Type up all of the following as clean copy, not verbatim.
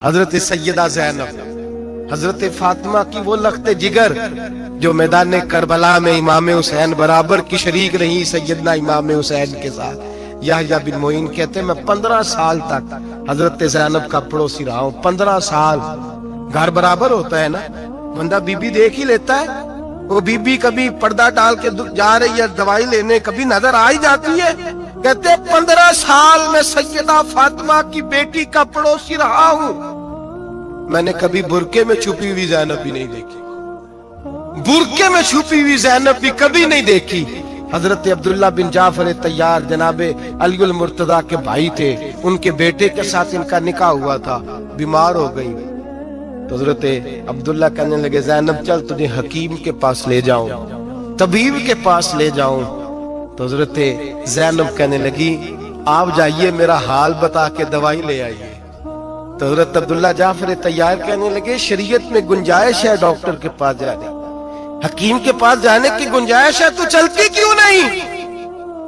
حضرت سیدہ زینب، حضرت فاطمہ کی وہ لخت جگر جو میدان کربلا میں امام حسین برابر کی شریک رہی سیدنا امام حسین کے ساتھ۔ یحییٰ بن معین کہتے ہیں میں 15 سال تک حضرت زینب کا پڑوسی رہا ہوں۔ 15 سال گھر برابر ہوتا ہے نا، بندہ بی بی دیکھ ہی لیتا ہے۔ وہ بی بی کبھی پردہ ڈال کے جا رہی ہے دوائی لینے، کبھی نظر آ ہی جاتی ہے۔ کہتے ہیں 15 سال میں سیدہ فاطمہ کی بیٹی کا پڑوسی رہا ہوں، میں نے کبھی برقعے میں چھپی ہوئی زینب بھی نہیں دیکھی، برقعے میں چھپی ہوئی زینب بھی کبھی نہیں دیکھی۔ حضرت عبداللہ بن جعفر طیار جناب علی المرتضیٰ کے بھائی تھے، ان کے بیٹے کے ساتھ ان کا نکاح ہوا تھا، بیمار ہو گئی تو حضرت عبداللہ کہنے لگے زینب چل تجھے حکیم کے پاس لے جاؤں، طبیب کے پاس لے جاؤں۔ تو حضرت زینب کہنے لگی آپ جائیے میرا حال بتا کے دوائی لے آئیے۔ تو حضرت عبداللہ جعفر طیار کہنے لگے شریعت میں گنجائش ہے ڈاکٹر کے پاس جانے، حکیم کے پاس جانے کی گنجائش ہے، تو چلتی کیوں نہیں؟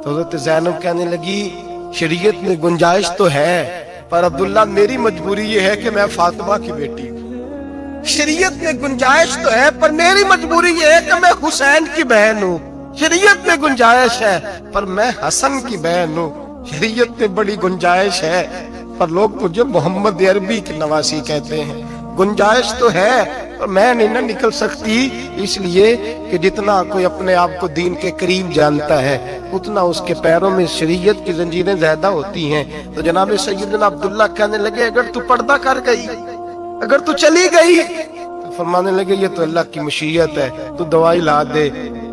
تو حضرت زینب کہنے لگی شریعت میں گنجائش تو ہے، پر عبداللہ میری مجبوری یہ ہے کہ میں فاطمہ کی بیٹی ہوں۔ شریعت میں گنجائش تو ہے پر میری مجبوری یہ ہے کہ میں حسین کی بہن ہوں۔ شریعت میں گنجائش ہے پر میں حسن کی بہن ہوں۔ شریعت میں بڑی گنجائش ہے پر لوگ مجھے محمد عربی کی نواسی کہتے ہیں۔ گنجائش تو ہے پر میں نہیں نہ نکل سکتی، اس لیے کہ جتنا کوئی اپنے آپ کو دین کے قریب جانتا ہے اتنا اس کے پیروں میں شریعت کی زنجیریں زیادہ ہوتی ہیں۔ تو جناب سیدنا عبداللہ کہنے لگے اگر تو پردہ کر گئی، اگر تو چلی گئی، تو فرمانے لگے یہ تو اللہ کی مشیت ہے، تو دوائی لا دے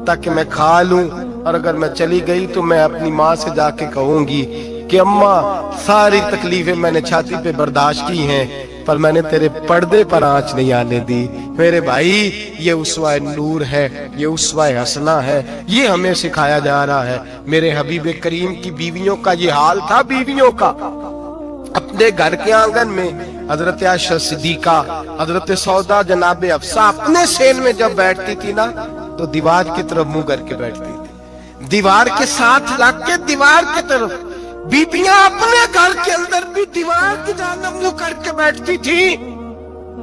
تاکہ میں کھا لوں، اور اگر میں چلی گئی تو میں اپنی ماں سے جا کے کہوں گی کہ اماں ساری تکلیفیں میں نے چھاتی پہ برداشت کی ہیں پر میں نے تیرے پردے پر آنچ نہیں آنے دی۔ میرے بھائی یہ اسوہ نور ہے، یہ اسوہ حسنہ ہے، یہ ہمیں سکھایا جا رہا ہے۔ میرے حبیب کریم کی بیویوں کا یہ حال تھا، بیویوں کا اپنے گھر کے آنگن میں حضرت عائشہ صدیقہ، حضرت سودا جناب حفصہ اپنے سین میں جب بیٹھتی تھی نا تو دیوار کی طرف منہ کر کے بیٹھتی تھی، دیوار کے ساتھ لگ کے دیوار کی طرف۔ بیبیاں اپنے گھر کے اندر بھی دیوار کی جانب منہ کر کے بیٹھتی تھی۔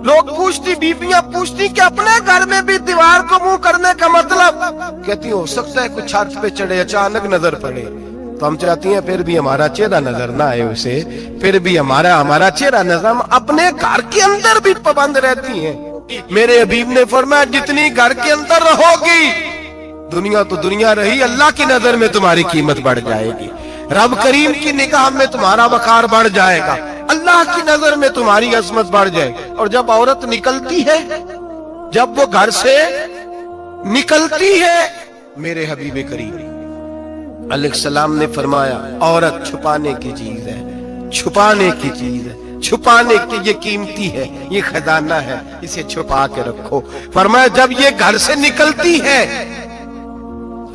لوگ پوچھتی، بیبیاں پوچھتی کہ اپنے گھر میں بھی دیوار کو منہ کرنے کا مطلب؟ کہتی ہو سکتا ہے کچھ چھت پہ چڑھے اچانک نظر پڑے تو ہم چاہتی ہیں پھر بھی ہمارا چہرہ نظر نہ آئے اسے، پھر بھی ہمارا چہرہ نظر، ہم اپنے گھر کے اندر بھی پابند رہتی ہیں۔ میرے حبیب نے فرمایا جتنی گھر کے اندر رہو گی دنیا تو دنیا رہی، اللہ کی نظر میں تمہاری قیمت بڑھ جائے گی، رب کریم کی نگاہ میں تمہارا وقار بڑھ جائے گا، اللہ کی نظر میں تمہاری عظمت بڑھ جائے گی۔ اور جب عورت نکلتی ہے، جب وہ گھر سے نکلتی ہے، میرے حبیب کریم علیہ السلام نے فرمایا عورت چھپانے کی چیز ہے، چھپانے کی چیز ہے، چھپانے کی یہ قیمتی ہے، یہ خزانہ ہے، اسے چھپا کے رکھو۔ فرمایا جب یہ گھر سے نکلتی ہے،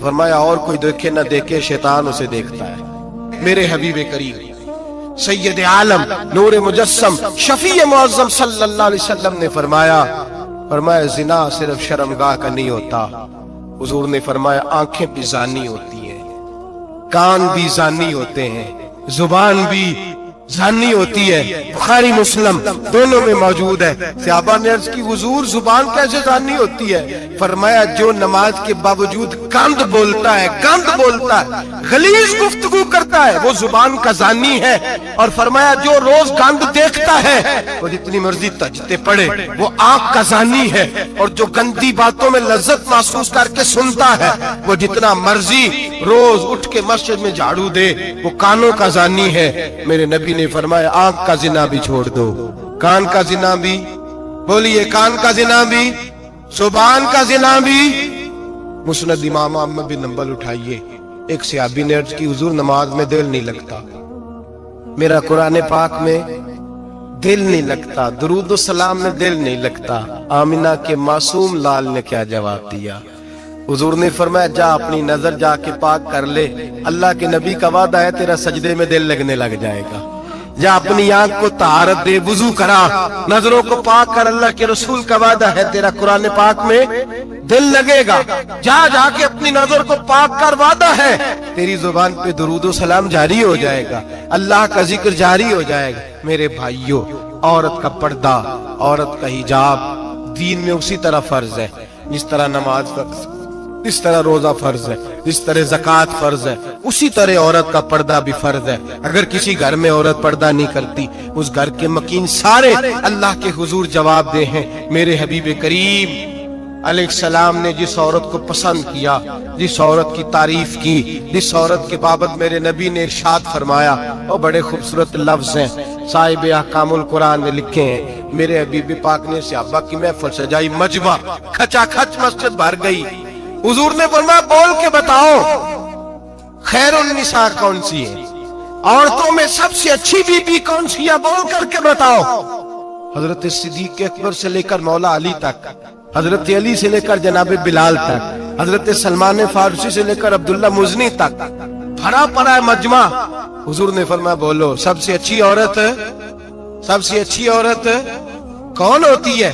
فرمایا اور کوئی دیکھے نہ دیکھے شیطان اسے دیکھتا ہے۔ میرے حبیب کریم سید عالم نور مجسم شفیع معظم صلی اللہ علیہ وسلم نے فرمایا زنا صرف شرمگاہ کا نہیں ہوتا، حضور نے فرمایا آنکھیں بھی زانی ہوتی ہیں، کان بھی زانی ہوتے ہیں، زبان بھی زانی ہوتی ہے۔ بخاری مسلم دونوں میں موجود ہے۔ صحابہ نے عرض کی حضور زبان کیسے زانی ہوتی ہے؟ فرمایا جو نماز کے باوجود گند بولتا ہے، غلیظ گفتگو کرتا ہے، وہ زبان کا زانی ہے۔ اور فرمایا جو روز گند دیکھتا ہے وہ جتنی مرضی تجتے پڑے وہ آنکھ کا زانی ہے، اور جو گندی باتوں میں لذت محسوس کر کے سنتا ہے وہ جتنا مرضی روز اٹھ کے مسجد میں جھاڑو دے وہ کانوں کا زانی ہے۔ میرے نبی نے فرمایا آنکھ کا زنا بھی چھوڑ دو، کان کا زنا بھی، بولیے کان کا زنا بھی، زبان کا زنا بھی۔ مسند امام احمد بن حنبل اٹھائیے، ایک صحابی نے عرض کی حضور نماز میں دل نہیں لگتا، میرا قرآن پاک میں دل نہیں لگتا، درود و سلام میں دل نہیں لگتا۔ آمنہ کے معصوم لال نے کیا جواب دیا؟ حضور نے فرمایا جا اپنی نظر جا کے پاک کر لے، اللہ کے نبی کا وعدہ ہے تیرا سجدے میں دل لگنے لگ جائے گا۔ جا اپنی آنکھ کو طہارت دے، وضو کرا، نظروں کو پاک کر، اللہ کے رسول کا وعدہ ہے تیرا قرآن پاک میں دل لگے گا۔ جا کے اپنی نظر کو پاک کر، وعدہ ہے تیری زبان پہ درود و سلام جاری ہو جائے گا، اللہ کا ذکر جاری ہو جائے گا۔ میرے بھائیوں औरत का पर्दा, औरत का हिजाब दीन में उसी तरह फर्ज है जिस तरह नमाज फर्ज, जिस तरह रोजा फर्ज है, जिस तरह ज़कात फर्ज है, उसी तरह औरत का पर्दा भी फर्ज है। अगर किसी घर में औरत पर्दा नहीं करती, उस घर के मकीन सारे अल्लाह के हुजूर जवाब दे हैं। मेरे हबीब करीम अलैहिस्सलाम ने जिस औरत को पसंद किया, जिस औरत की तारीफ की, जिस औरत के बाबत मेरे नबी ने इरशाद फरमाया, वो बड़े खूबसूरत लफ्ज हैं। साहिब अहकामुल कुरान ने लिखे हैं, मेरे हबीब पाक ने सहाबा की महफिल सजाई, मजमा खचाखच मस्जिद भर गई। हुजूर ने फरमाया बोल के बताओ खैरुन निसा कौन सी है, औरतों में सबसे अच्छी बीबी कौन सी है, बोल करके बताओ। हजरत सिद्दीक अकबर से लेकर मौला अली तक, हजरत अली से लेकर जनाब बिलाल तक, हजरत सलमान फारसी से लेकर अब्दुल्ला मुजनी तक भरा पड़ा है मजमा। हुजूर ने फरमाया बोलो सबसे अच्छी औरत, सबसे अच्छी औरत कौन होती है?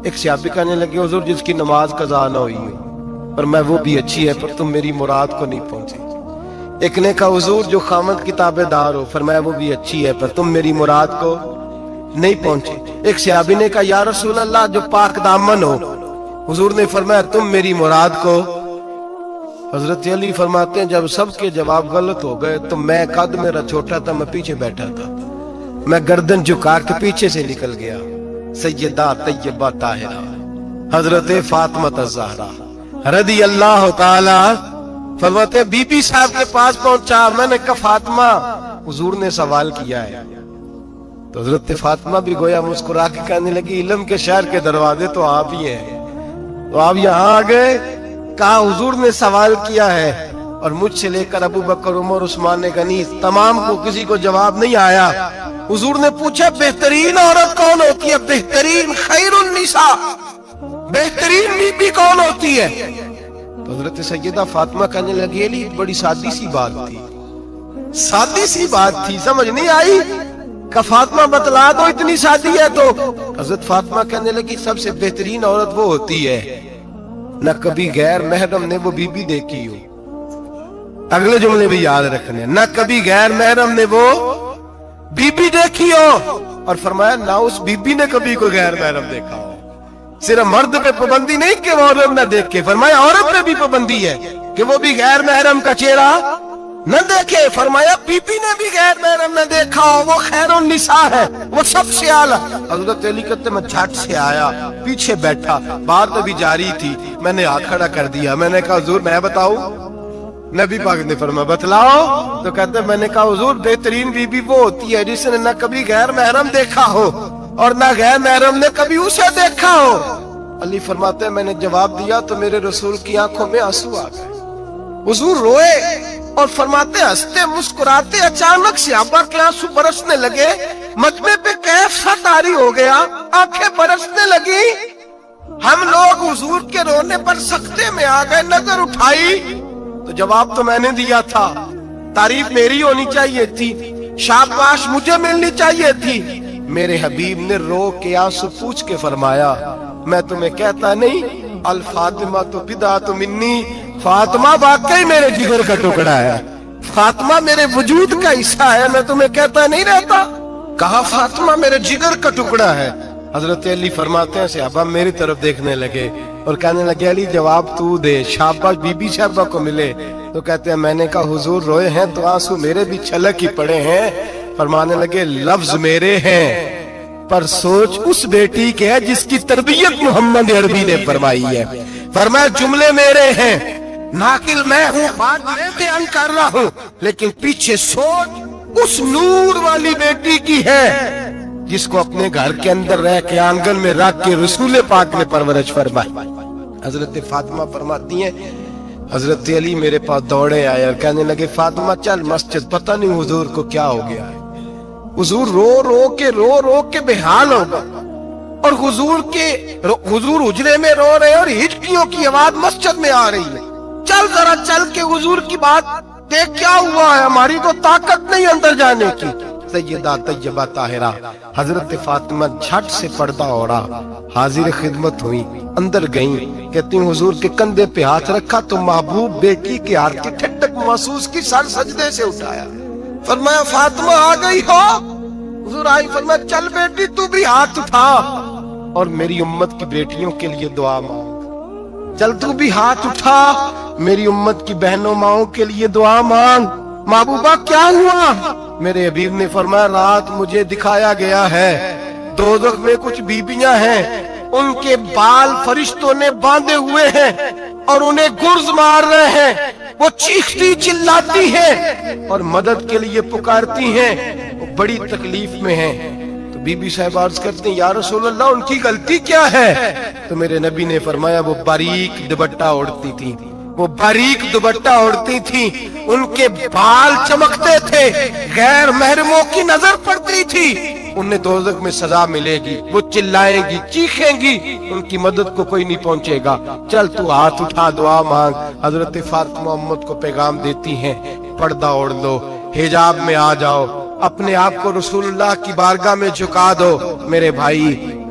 एक सहाबी कहने लगे हुजूर जिसकी नमाज कज़ा न हुई हो, पर मैं वो भी अच्छी है पर तुम मेरी मुराद को नहीं पहुंचे। एक ने कहा हुजूर जो खामद की ताबेदार हो, फरमाया वो भी अच्छी है पर तुम मेरी मुराद को नहीं पहुंचे। एक सहाबी ने कहा या रसूल अल्लाह जो पाक दामन हो, हुजूर ने फरमाया तुम मेरी मुराद को। हजरत अली फरमाते हैं जब सबके जवाब गलत हो गए तो मैं, कद मेरा छोटा था, मैं पीछे बैठा था, मैं गर्दन झुका के पीछे से निकल गया। सैयदा तैयबा ताहिरा हजरत फातिमा ज़हरा रदी अल्लाह ताला फरमाते बीबी साहब के पास पहुंचा। मैंने कहा फातिमा, हुजूर ने सवाल किया है। तो हजरत फातिमा भी गोया मुस्कुरा के कहने लगी इल्म के शहर के दरवाजे तो आप ही हैं, तो आप यहाँ आ गए। कहा हुजूर ने सवाल किया है और मुझसे लेकर अबू बकर, उमर, उस्मान गनी तमाम को किसी को जवाब नहीं आया। हुजूर ने पूछा बेहतरीन औरत कौन होती है? बेहतरीन खैरुन निसा, बेहतरीन बीबी कौन होती है? तो हजरत सैयदा फातिमा कहने लगी अली बड़ी सादी सी बात थी, सादी सी बात थी, समझ नहीं आई। का फातिमा बतला दो इतनी सादी है तो। हजरत फातिमा कहने लगी सबसे बेहतरीन औरत वो होती है न कभी गैर महरम ने वो बीबी देखी हो। अगले जुमले भी याद रखने, न कभी गैर महरम ने वो बीबी देखी हो, और फरमाया ना उस बीबी ने कभी कोई गैर महरम देखा हो। सिर्फ मर्द पे पाबंदी नहीं कि वो औरत न देखे, फरमाया औरत पे भी पाबंदी है कि वो भी गैर महरम का चेहरा न देखे। फरमाया बीबी ने भी गैर महरम न देखा हो, वो खैरुन निसा है, वो सबसे आला। हजरत अली कहते मैं झट से आया, पीछे बैठा, बात अभी जारी थी, मैंने हाथ खड़ा कर दिया। मैंने कहा हुजूर मैं बताऊं? नबी पाक ने फरमाया बतलाओ। तो कहते मैंने कहा हुजूर बेहतरीन बीबी वो होती है जिसने न कभी गैर महरम देखा हो और न गैर महरम ने कभी उसे देखा हो। अली फरमाते मैंने जवाब दिया तो मेरे रसूल की आंखों में आंसू आ गए। हुजूर रोए और फरमाते हंसते मुस्कुराते अचानक से सहाबा के आंसू बरसने लगे। मजमे पे कैफ सा तारी हो गया, आंखें बरसने लगी। हम लोग हुजूर के रोने पर सख्ते में आ गए। नजर उठाई तो जवाब तो मैंने दिया था, तारीफ मेरी होनी चाहिए थी, शाबाश मुझे मिलनी चाहिए थी। मेरे हबीब ने रो के आंसू पूछ के फरमाया मैं तुम्हें कहता नहीं अल फातिमा तो बिदा तो मिन्नी, फातिमा वाकई मेरे जिगर का टुकड़ा है, फातिमा मेरे वजूद का हिस्सा है, मैं तुम्हें कहता नहीं रहता। कहा फातिमा मेरे जिगर का टुकड़ा है। हजरत अली फरमाते हैं सहाबा मेरी तरफ देखने लगे और कहने लगे अली जवाब तू दे, शाबाश बीबी साहबा को मिले। तो कहते हैं मैंने कहा हुजूर रोए हैं तो आंसू मेरे भी छलक ही पड़े हैं। फरमाने लगे लफ्ज मेरे हैं पर सोच उस बेटी के है जिसकी तरबियत मोहम्मद अरबी ने फरमाई है। फरमाया जुमले मेरे हैं, नाकिल मैं हूँ, बात मैं बयान कर रहा हूँ, लेकिन पीछे सोच उस नूर वाली बेटी की है जिसको अपने घर के अंदर रह के आंगन में रख के रसूल पाक ने परवरिश फरमाई। हजरत फातिमा फरमाती हैं हजरत अली मेरे पास दौड़े आए और कहने लगे फातिमा चल मस्जिद, पता नहीं हुजूर को क्या हो गया है। हुजूर रो रो के बेहाल हो गए और हुजूर हुजरे में रो रहे और हिचकियों की आवाज मस्जिद में आ रही है। चल जरा चल के हुजूर की बात देख क्या हुआ है, हमारी तो ताकत नहीं अंदर जाने की। सैयदा तैयबा ताहिरा हजरत फातिमा झट से पर्दा ओढ़ा, हाजिर खिदमत हुई, अंदर गई। कहती हुजूर के कंधे पे हाथ रखा तो महबूब बेटी के हाथ की ठंडक महसूस की, सर सजदे से उठाया। फरमाया फातिमा आ गई हो? हुजूर आई फरमाया चल बेटी तू भी हाथ उठा और मेरी उम्मत की बेटियों के लिए दुआ मांग। चल तू भी हाथ उठा, मेरी उम्मत की बहनों माओं के लिए दुआ मांग। महबूबा क्या हुआ? मेरे हबीब ने फरमाया रात मुझे दिखाया गया है दोज़ख में कुछ बीबियां हैं, उनके बाल फरिश्तों ने बांधे हुए हैं और उन्हें गुर्ज मार रहे हैं। वो चीखती चिल्लाती हैं और मदद के लिए पुकारती हैं, वो बड़ी तकलीफ में हैं। तो बीबी साहब अर्ज करते हैं या रसूल अल्लाह उनकी गलती क्या है? तो मेरे नबी ने फरमाया वो बारीक दुपट्टा ओढ़ती थी, वो बारीक दुपट्टा ओढ़ती थी, उनके बाल चमकते थे, गैर महरमों की नजर पड़ती थी, उन्हें दोज़ख में सजा मिलेगी, वो चिल्लाएंगी चीखेंगी, उनकी मदद को कोई नहीं पहुंचेगा। चल तू हाथ उठा दुआ मांग। हजरत फातिमा उम्मत को पैगाम देती हैं पर्दा ओढ़ लो, हिजाब में आ जाओ, अपने आप को रसूलुल्लाह की बारगाह में झुका दो। मेरे भाई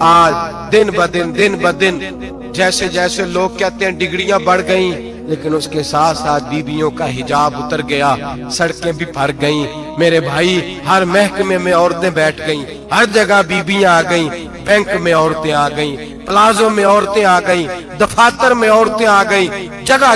आज दिन ब दिन जैसे जैसे लोग कहते हैं डिग्रियां बढ़ गईं, लेकिन उसके साथ साथ बीबियों का हिजाब उतर गया, सड़कें भी भर गईं। मेरे भाई हर महकमे में औरतें बैठ गईं, हर जगह बीबियां आ गईं, बैंक में औरतें आ गईं, प्लाजो में औरतें आ गईं, दफातर में औरतें आ गईं, जगह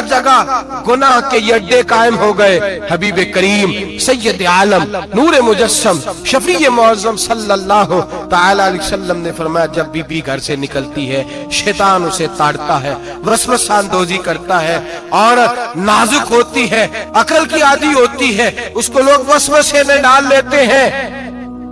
जगह गुनाह के ये अड्डे कायम हो गए। हबीब करीम सैयद आलम नूर मुजस्सम शफी मुअज़्ज़म सल्लल्लाहु तआला अलैहि वसल्लम ने फरमाया जब बीबी घर से निकलती है शैतान उसे ताड़ता है, वसवसा अंदोज़ी करता है और नाजुक होती है, अकल की आदी होती है, उसको लोग वसवसे में डाल लेते हैं।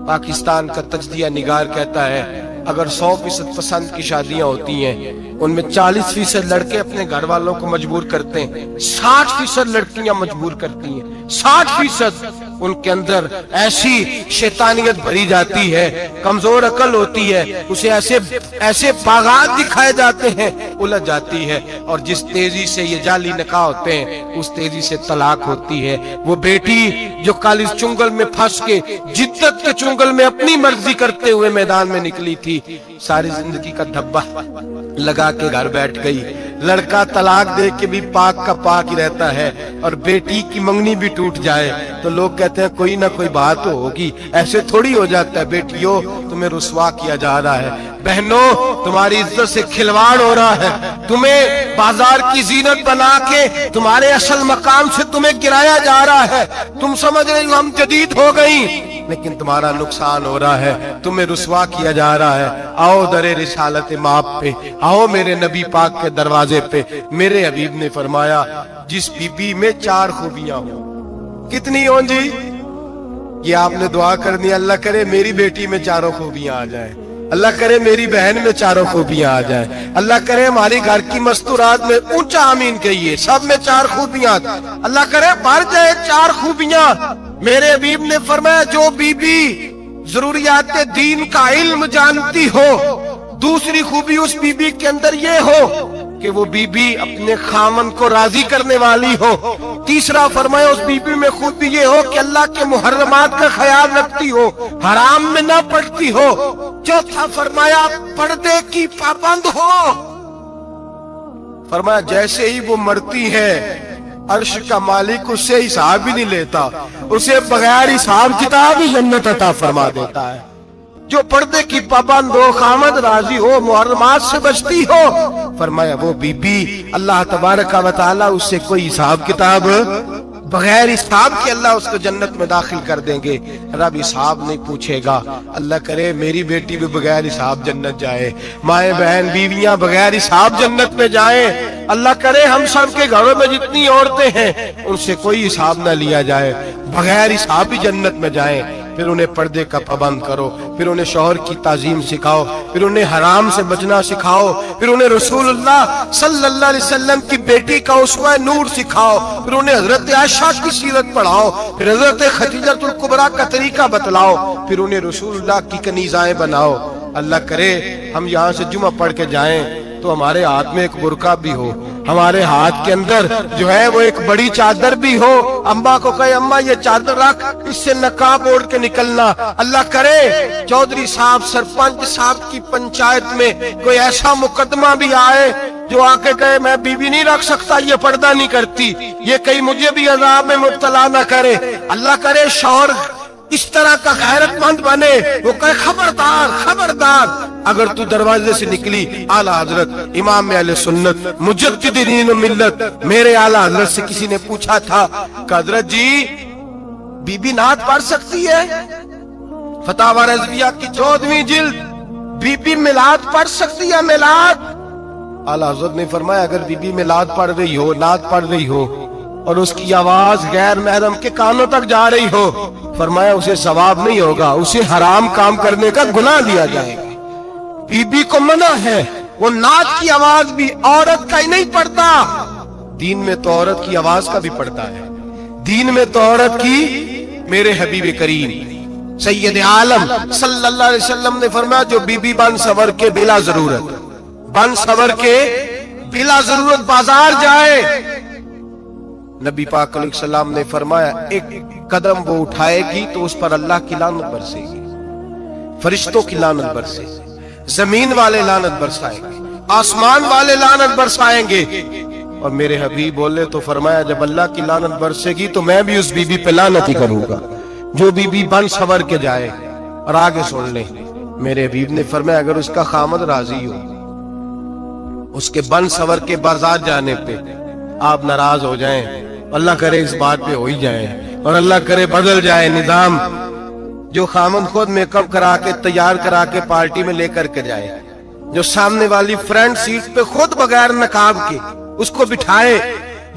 पाकिस्तान का तजदिया निगार कहता है अगर 100% पसंद की शादियां होती हैं उनमें 40% लड़के अपने घर वालों को मजबूर करते हैं, 60% लड़कियां मजबूर करती हैं। 60% उनके अंदर ऐसी शैतानियत भरी जाती है, कमजोर अकल होती है, उसे ऐसे बागात दिखाए जाते हैं, उलझ जाती है और जिस तेजी से ये जाली निकाह होते हैं उस तेजी से तलाक होती है। वो बेटी जो कल इस चुंगल में फंस के जिद्दत के चुंगल में अपनी मर्जी करते हुए मैदान में निकली थी, सारी जिंदगी का धब्बा लगा के घर बैठ गई। लड़का तलाक दे के भी पाक का पाक ही रहता है और बेटी की मंगनी भी टूट जाए तो लोग कहते हैं कोई ना कोई बात होगी, ऐसे थोड़ी हो जाता है। बेटियों तुम्हें रुसवा किया जा रहा है, बहनों तुम्हारी इज्जत से खिलवाड़ हो रहा है, तुम्हें बाजार की जीनत बना के तुम्हारे असल मकाम से तुम्हें गिराया जा रहा है। तुम समझ रही हो हम जदीद हो गई, लेकिन तुम्हारा नुकसान हो रहा है, तुम्हें रुसवा किया जा रहा है। आओ दरे रिसालत माप पे, आओ मेरे नबी पाक के दरवाजे पे। मेरे हबीब ने फरमाया जिस बीबी में 4 खूबियां हो, कितनी हो जी? ये आपने दुआ करनी, अल्लाह करे मेरी बेटी में 4 खूबियां आ जाए, अल्लाह करे मेरी बहन में 4 खूबियां आ जाए, अल्लाह करे हमारी घर की मस्तूरात में ऊंचा आमीन कहिए सब में 4 खूबियां, अल्लाह करे बढ़ जाए 4 खूबियां। मेरे हबीब ने फरमाया जो बीबी जरूरियात दीन का इल्म जानती हो, दूसरी खूबी उस बीबी के अंदर ये हो कि वो बीबी अपने खामन को राजी करने वाली हो। तीसरा फरमाया उस बीबी में खूबी ये हो कि अल्लाह के मुहर्रमात का ख्याल रखती हो, हराम में ना पड़ती हो। चौथा फरमाया पर्दे की पाबंद हो। फरमाया जैसे ही वो मरती है अर्श का मालिक उससे हिसाब ही नहीं लेता, उसे बगैर हिसाब किताब ही जन्नत अता फरमा देता है। जो पर्दे की पाबंद हो, खामद राजी हो, मुहर्रमात से बचती हो, फरमाया वो बीबी अल्लाह तबारक व तआला उससे कोई हिसाब किताब बगैर हिसाब के अल्लाह उसको जन्नत में दाखिल कर देंगे। रब हिसाब नहीं पूछेगा। अल्लाह करे मेरी बेटी भी बगैर हिसाब जन्नत जाए, माए बहन बीवियां बगैर हिसाब जन्नत में जाए। अल्लाह करे हम सब के घरों में जितनी औरतें हैं उनसे कोई हिसाब ना लिया जाए, बगैर हिसाब भी जन्नत में जाए। फिर उन्हें पर्दे का पाबंद करो, फिर उन्हें शौहर की ताजीम सिखाओ, फिर उन्हें हराम से बचना सिखाओ, फिर उन्हें रसूलुल्लाह सल्लल्लाहु अलैहि वसल्लम की बेटी का उसवा नूर सिखाओ, फिर उन्हें हजरत आयशा की सीरत पढ़ाओ, फिर हजरत खदीजतुल कुबरा का तरीका बतलाओ, फिर उन्हें रसूलुल्लाह की कनीज़ाएं बनाओ। अल्लाह करे हम यहाँ से जुमा पढ़ के जाएं तो हमारे हाथ में एक बुरका भी हो, हमारे हाथ के अंदर जो है वो एक बड़ी चादर भी हो। अम्मा को कहे अम्मा ये चादर रख, इससे नकाब ओढ़ के निकलना। अल्लाह करे चौधरी साहब सरपंच साहब की पंचायत में कोई ऐसा मुकदमा भी आए जो आके कहे मैं बीवी नहीं रख सकता, ये पर्दा नहीं करती, ये कहीं मुझे भी अजाब में मुब्तला न करे। अल्लाह करे शौहर इस तरह का गैरतमंद बने। वो कहे खबरदार खबरदार, अगर तू दरवाजे से निकली आला हजरत इमाम अहले सुन्नत मुजद्दिदीन मिल्लत मेरे आला हजरत से किसी ने पूछा था कि हजरत जी बीबी नात पढ़ सकती है? फतावा रज़विया की 14वीं जिल्द, बीबी मिलाद पढ़ सकती है? मिलाद। आला हजरत ने फरमाया अगर बीबी मिलाद पढ़ रही हो, नात पढ़ रही हो और उसकी आवाज गैर महरम के कानों तक जा रही हो, फरमाया उसे सवाब नहीं होगा, उसे हराम काम करने का गुनाह दिया जाएगा। बीबी को मना है, वो नात की आवाज भी औरत का ही नहीं पढ़ता, दीन में तो औरत की आवाज का भी पढ़ता है। दीन में तो औरत की, मेरे हबीब करीम सैयद आलम सल्लल्लाहु अलैहि वसल्लम ने फरमाया जो बीबी बन सवर के बिला जरूरत, बन सवर के बिला जरूरत बाजार जाए, नबी पाक अलैहिस्सलाम ने फरमाया एक कदम वो उठाएगी तो उस पर अल्लाह की लानत बरसेगी, फरिश्तों की लानत बरसेगी, जमीन वाले लानत बरसाएंगे, आसमान वाले लानत बरसाएंगे। और मेरे हबीब बोले तो फरमाया जब अल्लाह की लानत बरसेगी तो मैं भी उस बीबी पे लानत ही करूंगा जो बीबी बन सवर के जाए। और आगे सुन ले, मेरे हबीब ने फरमाया अगर उसका खामद राजी हो, उसके बन सवर के बाजार जाने पे आप नाराज हो जाएं, अल्लाह करे इस बात पे हो ही जाए, और अल्लाह करे बदल जाए निजाम, जो खामद खुद मेकअप करा के तैयार करा के पार्टी में लेकर के जाए, जो सामने वाली फ्रंट सीट पे खुद बगैर नकाब के उसको बिठाए,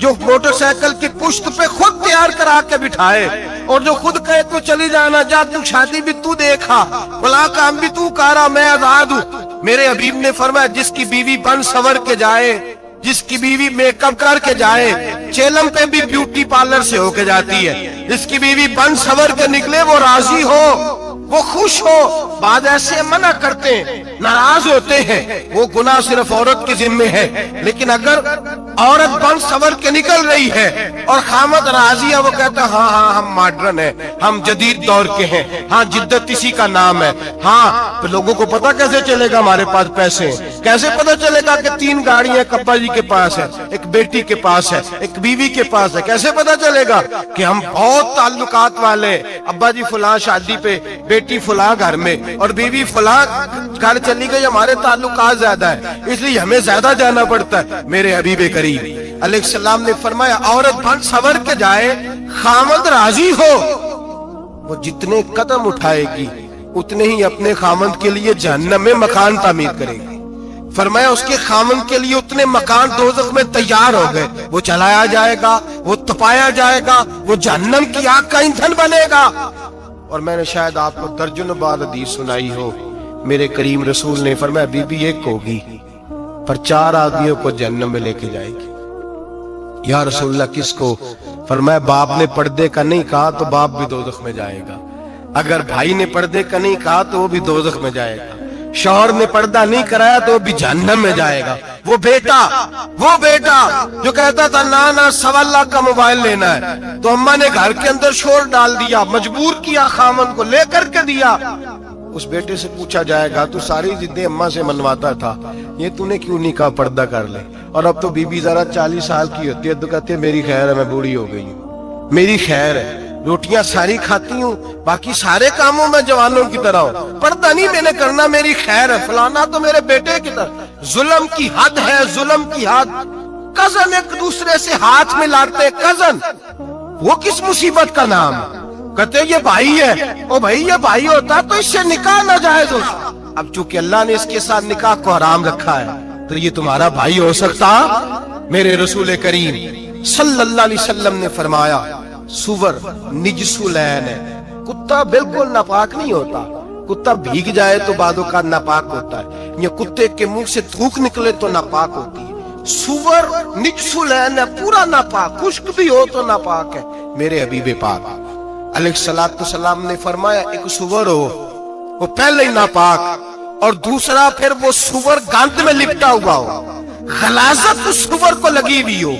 जो मोटरसाइकिल की पुश्त पे खुद तैयार करा के बिठाए, और जो खुद कहे तू चली जाना, जा तू शादी भी तू देखा, फला काम भी तू करा, मैं आजाद हूँ। मेरे हबीब ने फरमाया जिसकी बीवी बन सवर के जाए, जिसकी बीवी मेकअप करके जाए, चेलम पे भी ब्यूटी पार्लर से होके जाती है, जिसकी बीवी बन सवर के निकले वो राजी हो, वो खुश हो। बाद ऐसे मना करते हैं, नाराज होते हैं, वो गुनाह सिर्फ औरत के जिम्मे है, लेकिन अगर औरत बन सवर के निकल रही है और खामद राजी है, वो कहता है हाँ हाँ हम मॉडर्न है, हम जदीद दौर के हैं, हाँ जिद्दत इसी का नाम है। हाँ तो लोगों को पता कैसे चलेगा हमारे पास पैसे हैं, कैसे पता चलेगा कि 3 गाड़ियां अब्बा जी के पास है, एक बेटी के पास है, एक बीवी के पास है, कैसे पता चलेगा कि हम बहुत ताल्लुकात वाले, अब्बा जी फुला शादी पे, बेटी फुला घर में और बीवी फुला घर चली गई, हमारे ताल्लुकात ज्यादा है इसलिए हमें ज्यादा जाना पड़ता है। मेरे हबीब करीम अलैहिस्सलाम ने फरमाया औरत बन सवर के जाए, खामद राजी हो, वो जितने कदम उठाएगी उतने ही अपने खामद के लिए जहन्नम में मकान तामीर करेगी। फरमाया उसके खामद के लिए उतने मकान दोज़ख में तैयार हो गए, वो चलाया जाएगा, वो तपाया जाएगा, वो जहन्नम की आग का ईंधन बनेगा। और मैंने शायद आपको दर्जनों बार हदीस सुनाई हो, मेरे करीम रसूल ने फरमाया बीबी एक होगी पर 4 आदमियों को जहन्नम में लेके जाएगी। या रसूलल्लाह किसको? फरमाया बाप ने पर्दे का नहीं कहा तो बाप भी दोज़ख में जाएगा, अगर भाई ने पर्दे का नहीं कहा तो वो भी दोज़ख में जाएगा, शौहर ने पर्दा नहीं कराया तो वो भी जहन्नम में जाएगा। वो बेटा जो कहता था ना ना 1.25 लाख का मोबाइल लेना है, तो अम्मा ने घर के अंदर शोर डाल दिया, मजबूर किया, खामन को लेकर के दिया। उस बेटे से पूछा जाएगा तू सारी जिद्दें अम्मा से मनवाता था, ये तूने क्यों नहीं कहा पर्दा कर ले? और अब तो बीबी जरा 40 साल की होती है तो कहती है मेरी खैर है, मैं बूढ़ी हो गई हूँ, मेरी खैर है, रोटियां सारी खाती हूँ, बाकी सारे कामों में जवानों की तरह हूँ, पर्दा नहीं मैंने करना, मेरी खैर है। फलाना तो मेरे बेटे की तरह। जुल्म की हद है, जुल्म की हद। कजन एक दूसरे से हाथ मिलाते, कजन, वो किस मुसीबत का नाम? कहते ये भाई है, ओ भाई ये भाई होता तो इससे निकाह ना जायज हो। अब चूंकि अल्लाह ने इसके साथ निकाह को हराम रखा है तो ये तुम्हारा भाई हो सकता? मेरे रसूल करीम सल्लल्लाहु अलैहि वसल्लम ने फरमाया सुवर निजसुलैन है, कुत्ता बिल्कुल नापाक नहीं होता, कुत्ता भीग जाए तो बादों का नापाक होता है, या कुत्ते के मुंह से थूक निकले तो नापाक होती है। सुवर निजसुलैन है, पूरा नापाक, खुश्क भी हो तो नापाक है। मेरे हबीब पाक अलैहिस्सलातु वस्सलाम ने फरमाया एक सुवर हो वो पहले ही नापाक, और दूसरा फिर वो सुवर गंद में लिपटा हुआ हो, गलाजत उस सुवर को लगी हुई हो।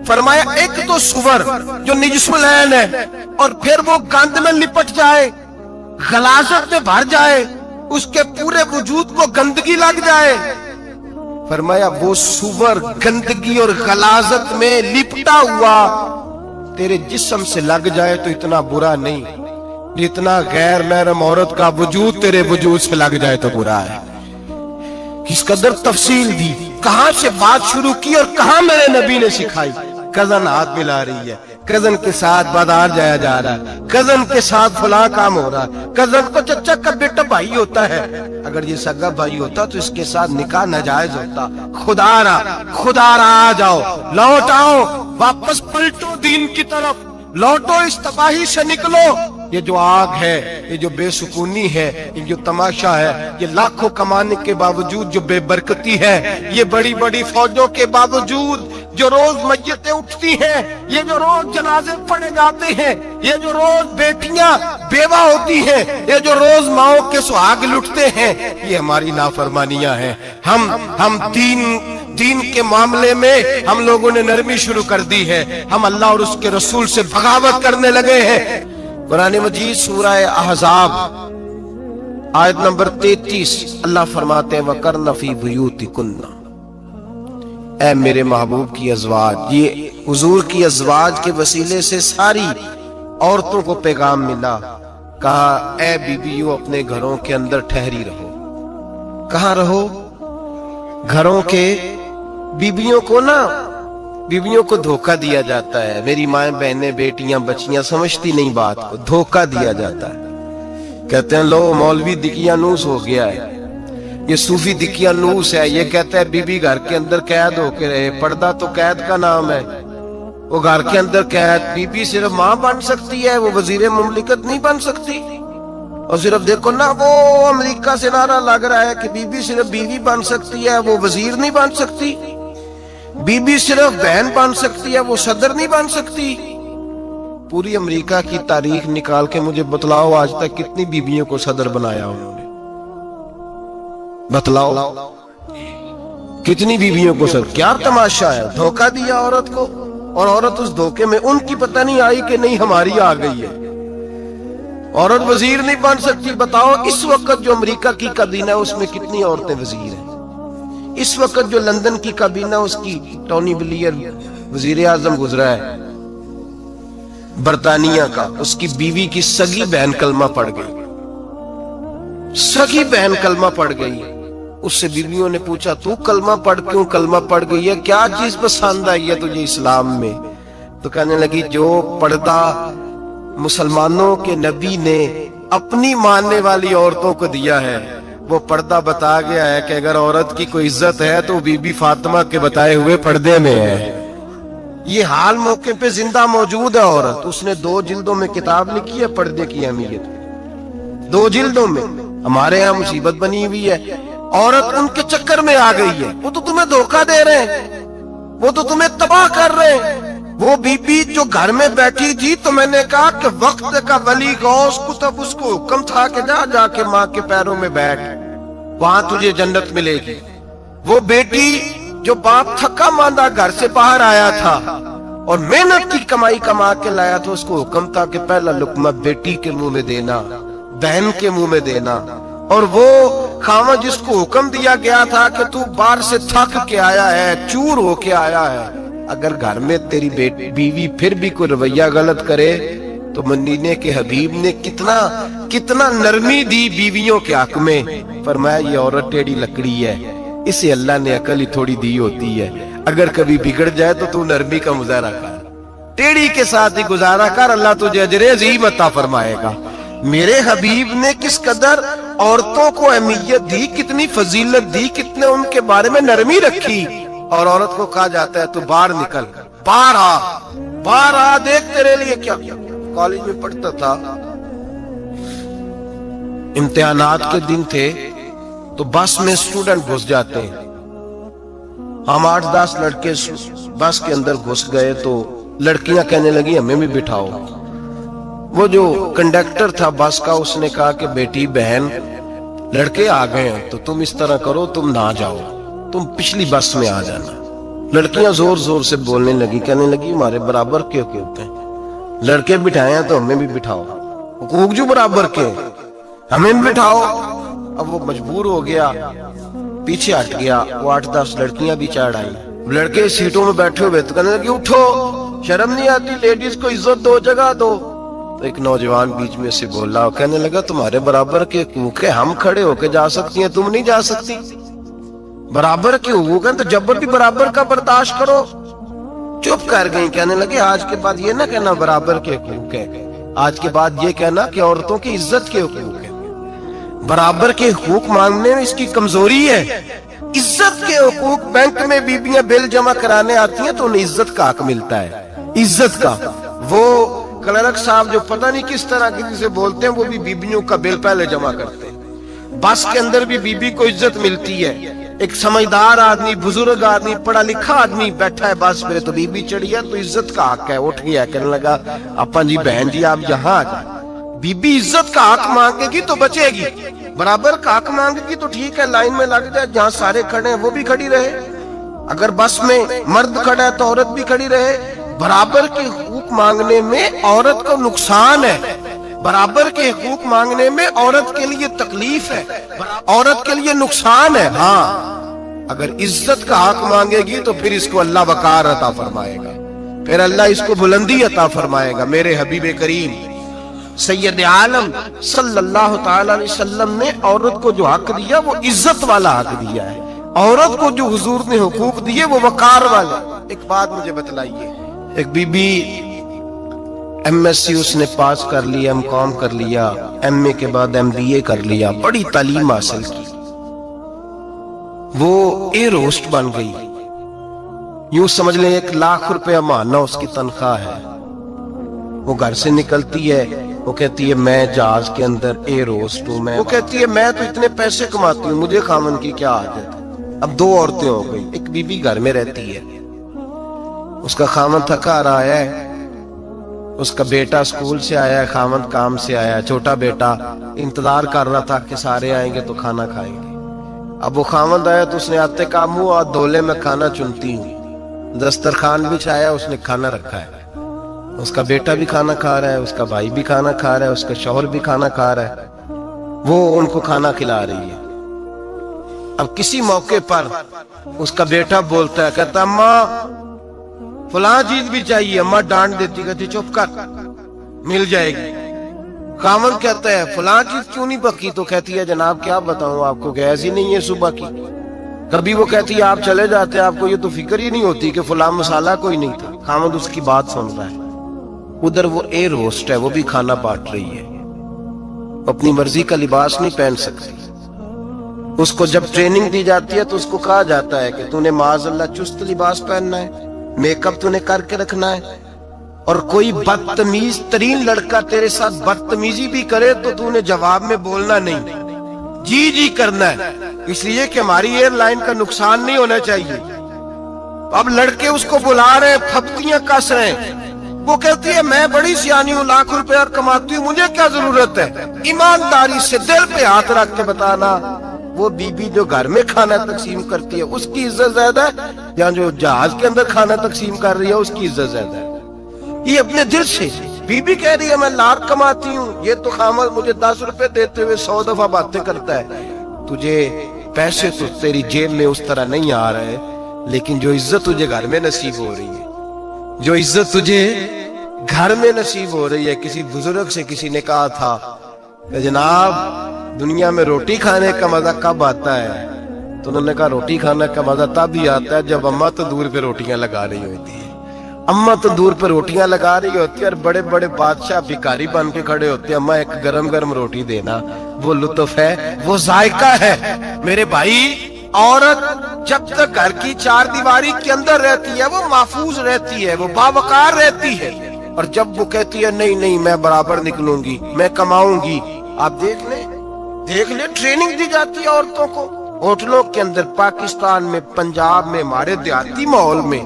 फरमाया एक तो सुवर जो निजसुलैन है और फिर वो गंद में लिपट जाए, गलाजत में भर जाए, उसके पूरे वजूद को गंदगी लग जाए। फरमाया वो सुवर गंदगी और गलाजत में लिपटा हुआ तेरे जिस्म से लग जाए तो इतना बुरा नहीं, जितना गैर महरम औरत का वजूद तेरे वजूद से लग जाए तो बुरा है। किस कदर तफसील दी, कहां से बात शुरू की और कहां मेरे नबी ने सिखाई। कजन हाथ मिला रही है, कजन के साथ बाजार जाया जा रहा है, कजन के साथ फला काम हो रहा है, कजन को चचा का बेटा भाई होता है। अगर ये सगा भाई होता तो इसके साथ निकाह नाजायज होता। खुदारा आ जाओ, लौट आओ, वापस पलटो दीन की तरफ, लौटो, इस तबाही से निकलो। ये जो आग है, ये जो बेसुकूनी है, ये जो तमाशा है, ये लाखों कमाने के बावजूद जो बेबरकती है, ये बड़ी बड़ी फौजों के बावजूद जो रोज मस्जिदें उठती हैं, ये जो रोज जनाजे पढ़े जाते हैं, ये जो रोज बेटियां बेवा होती हैं, ये जो रोज माओ के सुहाग लुटते हैं, ये हमारी नाफरमानियां हैं। हम दीन के मामले में हम लोगों ने नरमी शुरू कर दी है। हम अल्लाह और उसके रसूल से बगावत करने लगे हैं। कुरान मजीद सूरह अहज़ाब आयत नंबर 33 अल्लाह फरमाते हैं वकरना फी बुयूतिकुन्ना, ऐ मेरे महबूब की अज़वाज, ये हुजूर की अज़वाज के वसीले से सारी औरतों को पैगाम मिला। कहा ऐ बीबियों अपने घरों के अंदर ठहरी रहो। कहां रहो? घरों के। बीबियों को धोखा दिया जाता है। मेरी माएं बहनें बेटियां बच्चियां समझती नहीं बात को, धोखा दिया जाता है। कहते हैं लो मौलवी दिकियानूस हो गया है, ये सूफी दिकियानूस है, ये कहता है बीबी घर के अंदर कैद होके रहे। पर्दा तो कैद का नाम है, वो घर के अंदर कैद। बीबी सिर्फ माँ बन सकती है, वो वजीर मुमलिकत नहीं बन सकती। और सिर्फ देखो ना, वो अमेरिका से नारा लग रहा है कि बीबी सिर्फ बीवी बन सकती है, वो वजीर नहीं बन सकती। बीबी सिर्फ बहन बन सकती है, वो सदर नहीं बन सकती। पूरी अमेरिका की तारीख निकाल के मुझे बतलाओ आज तक कितनी बीबियों को सदर बनाया उन्होंने, बतलाओ कितनी बीबियों को सदर। क्या तमाशा है, धोखा दिया औरत को, और औरत उस धोखे में उनकी पता नहीं आई कि नहीं हमारी आ गई है। औरत वजीर नहीं बन सकती। बताओ इस वक्त जो अमेरिका की काबीना उसमें कितनी औरतें वजीर हैं। इस वक्त जो लंदन की काबीना उसकी टोनी ब्लेयर वजीर आजम गुजरा है बरतानिया का, उसकी बीवी की सगी बहन कलमा पड़ गई। सगी बहन कलमा पड़ गई। उससे बीवियों ने पूछा तू कलमा पड़ गई है, क्या चीज पसंद आई है तुझे इस्लाम में? तो कहने लगी जो पर्दा मुसलमानों के नबी ने अपनी मानने वाली औरतों को दिया है, वो पर्दा बता गया है कि अगर औरत की कोई इज्जत है तो बीबी फातिमा के बताए हुए पर्दे में है। ये हाल मौके पे जिंदा मौजूद है औरत। उसने 2 जिल्दों में किताब लिखी है पर्दे की अहमियत, 2 जिल्दों में। हमारे यहाँ मुसीबत बनी हुई है, औरत उनके चक्कर में आ गई है। वो तो तुम्हें धोखा दे रहे हैं, वो तो तुम्हें तबाह कर रहे हैं। वो बीबी जो घर में बैठी थी तो मैंने कहा कि वक्त का वली गौस कुतुब उसको हुक्म था कि जाके माँ के पैरों में बैठ, वहां तुझे जन्नत मिलेगी। वो बेटी जो बाप थका मांदा घर से बाहर आया था और मेहनत की कमाई कमा के लाया था, उसको हुक्म था कि पहला लुकमा बेटी के मुंह में देना, बहन के मुंह में देना। और वो खावा जिसको हुक्म दिया गया था कि तू बाहर से थक के आया है, चूर होके आया है, अगर घर में तेरी बीवी फिर भी कोई रवैया गलत करे तो मदीने के हबीब ने कितना नरमी दी बीवियों के हक में। फरमाया ये औरत टेढ़ी लकड़ी है, इसे अल्लाह ने अकल ही थोड़ी दी होती है, अगर कभी बिगड़ जाए तो तू नरमी का मुजाहरा कर, टेढ़ी के साथ ही गुजारा कर, अल्लाह तुझे अजरे अज़ीम अता फरमाएगा। मेरे हबीब ने किस कदर औरतों को अहमियत दी, कितनी फजीलत दी, कितने उनके बारे में नरमी रखी। और औरत को कहा जाता है तू बाहर निकल, बाहर आ, देख तेरे लिए क्या। कॉलेज में पढ़ता था, इम्तिहानात के दिन थे तो बस में स्टूडेंट घुस जाते हैं। हम 8-10 लड़के बस के अंदर घुस गए तो लड़कियां कहने लगी हमें भी बिठाओ। वो जो कंडक्टर था बस का उसने कहा कि बेटी बहन लड़के आ गए हैं तो तुम इस तरह करो, तुम ना जाओ, तुम पिछली बस में आ जाना। लड़कियां जोर जोर से बोलने लगी, कहने लगी हमारे बराबर क्यों होते हैं, लड़के बिठाए हैं तो हमें भी बिठाओ, हुकूक जो बराबर के, हमें भी बिठाओ। अब वो मजबूर हो गया, पीछे हट गया। वो 8-10 लड़कियां भी चढ़ आई, लड़के सीटों में बैठे हुए तो कहने लगे उठो, शर्म नहीं आती, लेडीज को इज्जत दो, जगह दो। تو ایک نوجوان بیچ میں سے بولا اور کہنے لگا تمہارے برابر کے حقوق ہیں، ہم کھڑے ہو کے جا سکتی ہیں، تم نہیں جا سکتی؟ برابر کے حقوق ہیں تو جبر بھی برابر کا برداشت کرو۔ چپ کر گئی، کہنے لگے آج کے بعد یہ نہ کہنا برابر کے حقوق ہیں، آج کے بعد یہ کہنا کہ عورتوں کی عزت کے حقوق ہیں۔ برابر کے حقوق مانگنے میں اس کی کمزوری ہے۔ عزت کے حقوق، بینک میں بیویاں بل جمع کرانے آتی ہیں تو انہیں عزت کا حق ملتا ہے، عزت کا۔ وہ کلرک صاحب جو پتہ نہیں کس طرح کسی سے بولتے ہیں، وہ بھی بیویوں کا بل پہلے جمع کرتے ہیں۔ بس کے اندر بھی بیوی کو عزت ملتی ہے۔ ایک سمجھدار آدمی، بزرگ آدمی، پڑھا لکھا آدمی بیٹھا ہے بس پہ، تو بیوی چڑھی ہے تو عزت کا حق ہے، اٹھ گیا، کہنے لگا اپن جی بہن جی آپ یہاں آ جائیں۔ بیوی عزت کا حق مانگے گی تو بچے گی، برابر کا حق مانگے گی تو ٹھیک ہے، لائن میں لگ جائے، جہاں سارے کھڑے ہیں وہ بھی کھڑی رہے۔ اگر بس میں مرد کھڑا ہے تو عورت بھی کھڑی رہے۔ برابر کے حقوق مانگنے میں عورت کو نقصان ہے، برابر کے حقوق مانگنے میں عورت کے لیے تکلیف ہے، عورت کے لیے نقصان ہے۔ ہاں اگر عزت کا حق مانگے گی تو پھر اس کو اللہ وقار عطا فرمائے گا، پھر اللہ اس کو بلندی عطا فرمائے گا۔ میرے حبیب کریم سید عالم صلی اللہ تعالی علیہ وسلم نے عورت کو جو حق دیا وہ عزت والا حق دیا ہے، عورت کو جو حضور نے حقوق دیے وہ وقار والے۔ ایک بات مجھے بتلائیے، ایک B B M S C اس نے پاس کر لیا، ایم کام کر لیا، ایم اے کے بعد ایم بی اے کر لیا، بڑی تعلیم حاصل کی، وہ ایئر ہوسٹ بن گئی۔ یوں سمجھ لیں 1 لاکھ روپے ماہانہ اس کی تنخواہ ہے۔ وہ گھر سے نکلتی ہے، وہ کہتی ہے میں جہاز کے اندر ایئر ہوسٹ ہوں، وہ کہتی ہے میں تو اتنے پیسے کماتی ہوں، مجھے خامن کی کیا عادت ہے۔ اب 2 عورتیں ہو گئی، ایک بی بی گھر میں رہتی ہے، اس کا خامن تھکا رہا ہے، اس کا بیٹا اسکول سے آیا ہے، خامن کام سے آیا ہے، چھوٹا بیٹا انتظار کر رہا تھا کہ سارے آئیں گے تو کھانا کھائیں گے۔ اب وہ خامن آیا تو اس نے آتے کہا منہ ہاتھ دھو لے، میں کھانا چنتی ہوں۔ دسترخوان بچھایا، اس نے کھانا رکھا ہے، اس کا بیٹا بھی کھانا کھا رہا ہے، اس کا بھائی بھی کھانا کھا رہا ہے، اس کا شوہر بھی کھانا کھا رہا ہے، وہ ان کو کھانا کھلا رہی ہے۔ اب کسی موقع پر اس کا بیٹا بولتا ہے، کہتا اماں فلاں چیز بھی چاہیے، اماں ڈانٹ دیتی، کہتی چپ کر مل جائے گی۔ خامن کہتا ہے فلاں چیز کیوں نہیں پکی؟ تو کہتی ہے جناب کیا بتاؤں آپ کو، گیس ہی نہیں ہے صبح کی۔ کبھی وہ کہتی ہے آپ چلے جاتے ہیں، آپ کو یہ تو فکر ہی نہیں ہوتی کہ فلاں مسالہ کوئی نہیں تھا۔ خامن اس کی بات سن رہا ہے، ادھر وہ ایئر ہوسٹ ہے، وہ بھی کھانا بانٹ رہی ہے، اپنی مرضی کا لباس نہیں پہن سکتی۔ اس کو جب ٹریننگ دی جاتی ہے تو اس کو کہا جاتا ہے کہ تو نے معاذ اللہ چست لباس پہننا ہے، میک اپ تو نے کر کے رکھنا ہے، اور کوئی بدتمیز ترین لڑکا تیرے ساتھ بدتمیزی بھی کرے تو تو نے جواب میں بولنا نہیں، جی جی کرنا ہے، اس لیے کہ ہماری ایئر لائن کا نقصان نہیں ہونا چاہیے۔ اب لڑکے اس کو بلا رہے ہیں، پھپتیاں کس رہے ہیں، وہ کہتی ہے میں بڑی سیانی ہوں، لاکھ روپے کماتی ہوں، مجھے کیا ضرورت ہے؟ ایمانداری سے دل پہ ہاتھ رکھ کے بتانا، وہ بی بی جو گھر میں کھانا تقسیم کرتی ہے اس کی عزت زیادہ ہے یا جو جہاز کے اندر کھانا تقسیم کر رہی ہے اس کی عزت زیادہ ہے؟ یہ اپنے دل سے بی بی کہہ رہی ہے میں لاکھ کماتی ہوں، یہ تو خامد مجھے 10 روپے دیتے ہوئے 100 دفعہ باتیں کرتا ہے۔ تجھے پیسے تو تیری جیب میں اس طرح نہیں آ رہے، لیکن جو عزت تجھے گھر میں نصیب ہو رہی ہے، جو عزت تجھے گھر میں نصیب ہو رہی ہے۔ کسی بزرگ سے کسی نے کہا تھا کہ جناب دنیا میں روٹی کھانے کا مزہ کب آتا ہے؟ تو انہوں نے کہا روٹی کھانے کا مزہ تب ہی آتا ہے جب اماں تو دور پہ روٹیاں لگا رہی ہوتی ہے، اماں تو دور پہ روٹیاں لگا رہی ہوتی ہے اور بڑے بڑے بادشاہ بھکاری بن کے کھڑے ہوتے ہیں، اماں ایک گرم گرم روٹی دینا، وہ لطف ہے، وہ ذائقہ ہے۔ میرے بھائی عورت جب تک گھر کی 4 دیواری کے اندر رہتی ہے وہ محفوظ رہتی ہے، وہ باوقار رہتی ہے، اور جب وہ کہتی ہے نہیں نہیں میں برابر نکلوں گی، میں کماؤں گی، آپ دیکھ لیں ٹریننگ دی جاتی ہے عورتوں کو ہوٹلوں کے اندر، پاکستان میں، پنجاب میں، ہمارے دیہاتی ماحول میں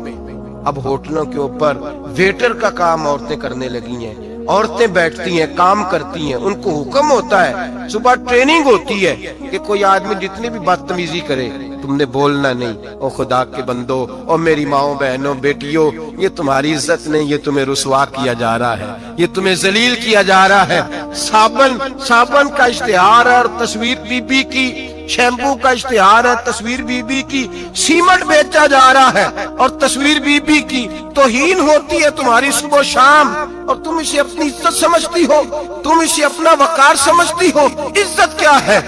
اب ہوٹلوں کے اوپر ویٹر کا کام عورتیں کرنے لگی ہیں، عورتیں بیٹھتی ہیں، کام کرتی ہیں، ان کو حکم ہوتا ہے، صبح ٹریننگ ہوتی ہے کہ کوئی آدمی جتنی بھی بدتمیزی کرے تم نے بولنا نہیں۔ او خدا کے بندو، او میری ماؤں بہنوں بیٹیوں، یہ تمہاری عزت نہیں، یہ تمہیں رسوا کیا جا رہا ہے، یہ تمہیں ذلیل کیا جا رہا ہے۔ صابن کا اشتہار ہے اور تصویر بی بی کی शैम्पू का इश्तिहार है, तस्वीर बीबी की, सीमेंट बेचा जा रहा है और तस्वीर बीबी की तौहीन होती है तुम्हारी सुबह शाम, और तुम इसे अपनी इज्जत समझती हो, तुम इसे अपना वकार समझती हो। इज्जत क्या है?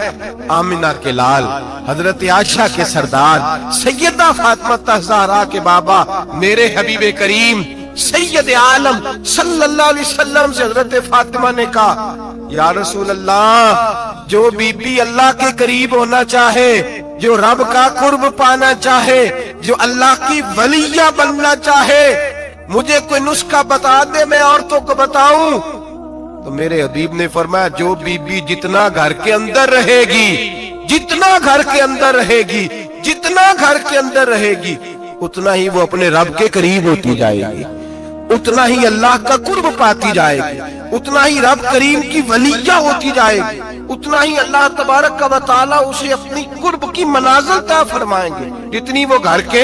आमिना के लाल, हजरत आयशा के सरदार, सैयदा फातिमा ज़हरा के बाबा, मेरे हबीब करीम सैयद आलम सल्लल्लाहु अलैहि वसल्लम से हजरत फातिमा ने कहा, या रसूल अल्लाह, जो बीबी अल्लाह के करीब होना चाहे, जो रब का कुर्ब पाना चाहे, जो अल्लाह की वलिया बनना चाहे, मुझे कोई नुस्खा बता दे, मैं औरतों को बताऊं। तो मेरे हबीब ने फरमाया, जो बीबी जितना घर के अंदर रहेगी, जितना घर के अंदर रहेगी, जितना घर के अंदर रहेगी, उतना ही वो अपने रब के करीब होती जाएगी, उतना ही अल्लाह का कुर्ब पाती जाएगी, उतना ही रब करीम की वलिया होती जाएगी, उतना ही अल्लाह तबारक व तआला उसे अपनी कुर्ब की मनाज़िल ता फरमाएंगे। जितनी वो घर के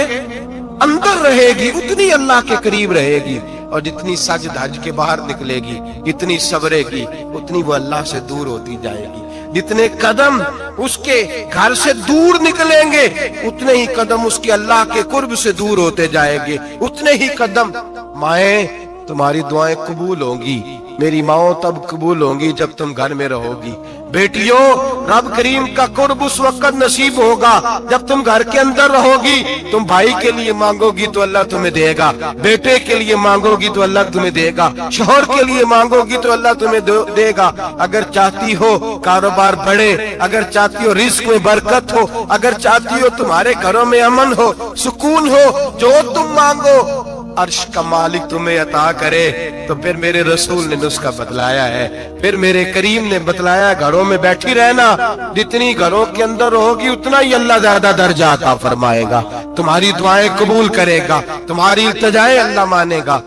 अंदर रहेगी उतनी अल्लाह के करीब रहेगी, और जितनी सज धज के बाहर निकलेगी, जितनी सबरेगी, उतनी वो अल्लाह से दूर होती जाएगी। जितने कदम उसके घर से दूर निकलेंगे, उतने ही कदम उसके अल्लाह के कुर्ब से दूर होते जाएंगे, उतने ही कदम। माए, तुम्हारी दुआएं कबूल होंगी, मेरी माओ तब कबूल होंगी जब तुम घर में रहोगी। बेटियों, रब करीम का कुर्ब उस वक्त नसीब होगा जब तुम घर के अंदर रहोगी। तुम भाई के लिए मांगोगी तो अल्लाह तुम्हें देगा, बेटे के लिए मांगोगी तो अल्लाह तुम्हें देगा, शोहर के लिए मांगोगी तो अल्लाह तुम्हें देगा। अगर चाहती हो कारोबार बढ़े, अगर चाहती हो रिस्क में बरकत हो, अगर चाहती हो तुम्हारे घरों में अमन हो, सुकून हो, जो तुम मांगो अर्श का मालिक तुम्हें अता करे। तो फिर मेरे रसूल ने नुस्खा बतलाया है, फिर मेरे करीम ने बतलाया, घरों में बैठी रहना, जितनी घरों के अंदर रहोगी उतना ही अल्लाह ज्यादा दर्जा अता फरमाएगा, तुम्हारी दुआएं कबूल करेगा, तुम्हारी इल्तिजाएं अल्लाह मानेगा।